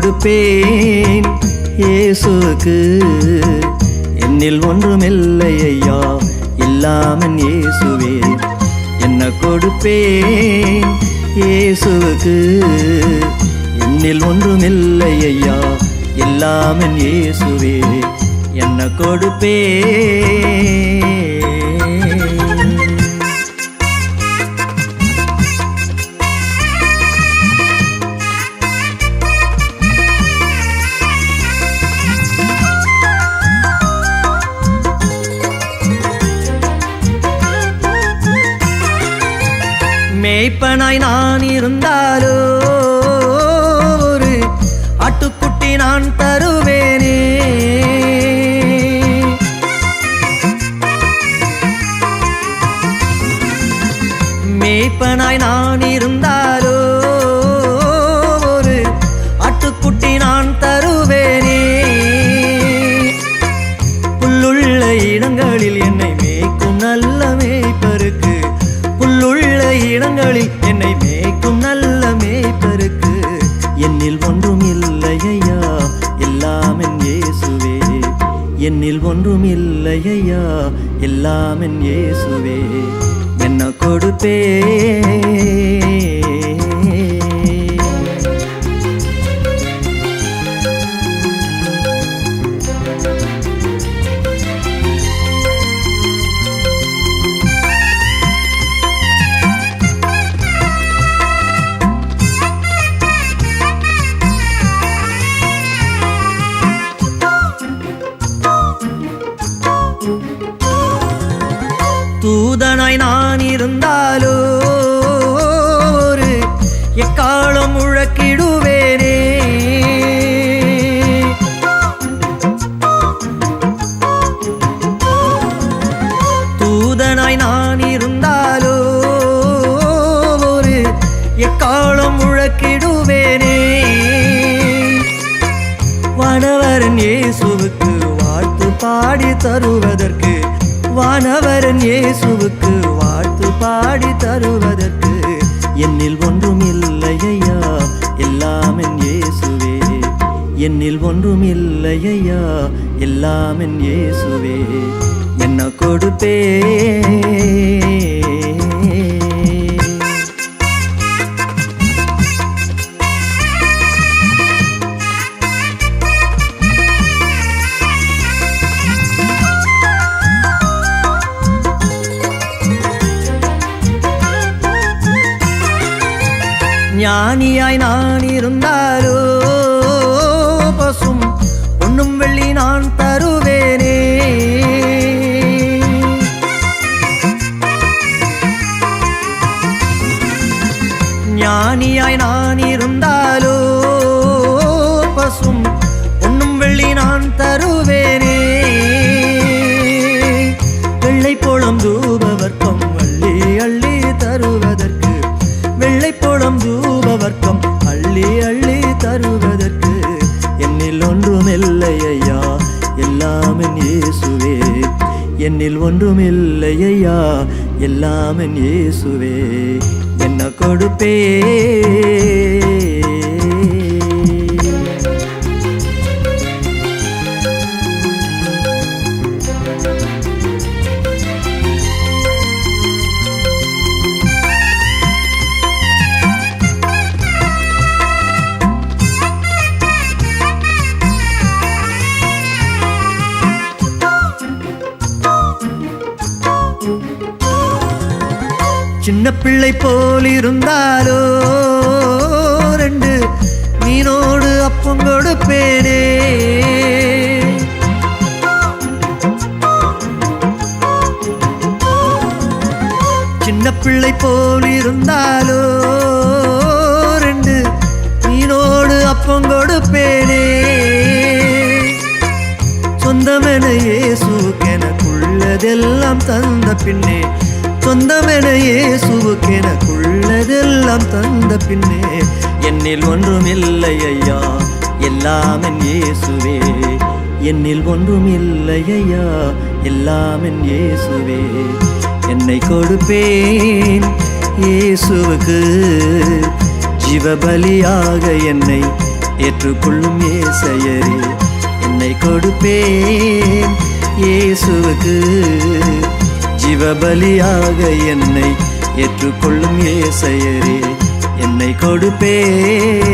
கொடுப்பேன் இயேசுவுக்கு. என்னில் ஒன்றுமில்லை ஐயா இல்லாமன் இயேசுவே. என்ன கொடுப்பேன் இயேசுவுக்கு. என்னில் ஒன்றுமில்லை ஐயா இல்லாமன் இயேசுவே. என்ன கொடுப்பேன். மேய்ப்பனாய் நான் இருந்தாலோ ஒரு ஆட்டுக்குட்டி நான் தருவேனே. மேய்ப்பனாய் நான் இருந்தாலோ ஒரு ஆட்டுக்குட்டி நான் தருவேனே. புல்லுள்ள இடங்களில் என்னை மேய்க்கும் நல்ல மேய்ப்பருக்கு. புல்லுள்ள இடங்களில் என்னை மேய்க்கும் நல்ல மேய்ப்பருக்கு. என்னில் ஒன்றும் இல்லையா எல்லாம் என் இயேசுவே. என்னில் ஒன்றும் இல்லையா எல்லாம் என் இயேசுவே. என்ன கொடுப்பேன். தூதனாய் நான் இருந்தாலோ ஒரு எக்காலம் முழக்கிடுவேனே. தூதனாய் நான் இருந்தாலோ ஒரு எக்காலம் முழக்கிடுவேனே. வானவரன் இயேசுவுக்கு வாழ்த்து பாடி தருவதற்கு. வானவரன் இயேசுவுக்கு வாழ்த்து பாடி தருவதற்கு. என்னில் ஒன்றும் இல்லையா எல்லாம் என் இயேசுவே. என்னில் ஒன்றும் இல்லையா எல்லாம் என் இயேசுவே. என்ன கொடுப்பேன். ஞானியாய் நான் இருந்தாலோ பசும் பொன்னும் வெள்ளி நான் தருவேனே. ஞானியாய் நான் இருந்தாலோ பசும் பொன்னும் வெள்ளி நான் தருவேனே. வெள்ளை போலம் தூபவர்க்கம் அள்ளி அள்ளி தருவதற்கு. வெள்ளை போலம் தூபவர்க்கம் அள்ளி அள்ளி தருவதற்கு. என்னில் ஒன்றுமில்லையா எல்லாம் என் இயேசுவே. என்னில் ஒன்றுமில்லையா எல்லாம் என் இயேசுவே. என்ன கொடுப்பேன். சின்ன பிள்ளை போல் இருந்தாலோ ரெண்டு மீனோடு அப்பம் கொடுப்பேனே. சின்ன பிள்ளை போல் இருந்தாலோ ரெண்டு மீனோடு அப்பம் கொடுப்பேனே. சொந்தமென இயேசுவுக்கு எனக்குள்ளதெல்லாம் தந்த பின்னே. சொந்தமென இயேசுவுக்கு எனக்குள்ளதெல்லாம் தந்த பின்னே. என்னில் ஒன்றுமில்லையா எல்லாம் என் இயேசுவே. என்னில் ஒன்றுமில்லையா எல்லாம் என் இயேசுவே. என்னை கொடுப்பேன் இயேசுவுக்கு. ஜீவபலியாக என்னை ஏற்றுக்கொள்ளும் ஏசையரே என்னை கொடுப்பேன் இயேசுவுக்கு ஜீவபலியாக என்னை ஏற்றுக்கொள்ளும் ஏசையரே என்னை கொடுப்பேன்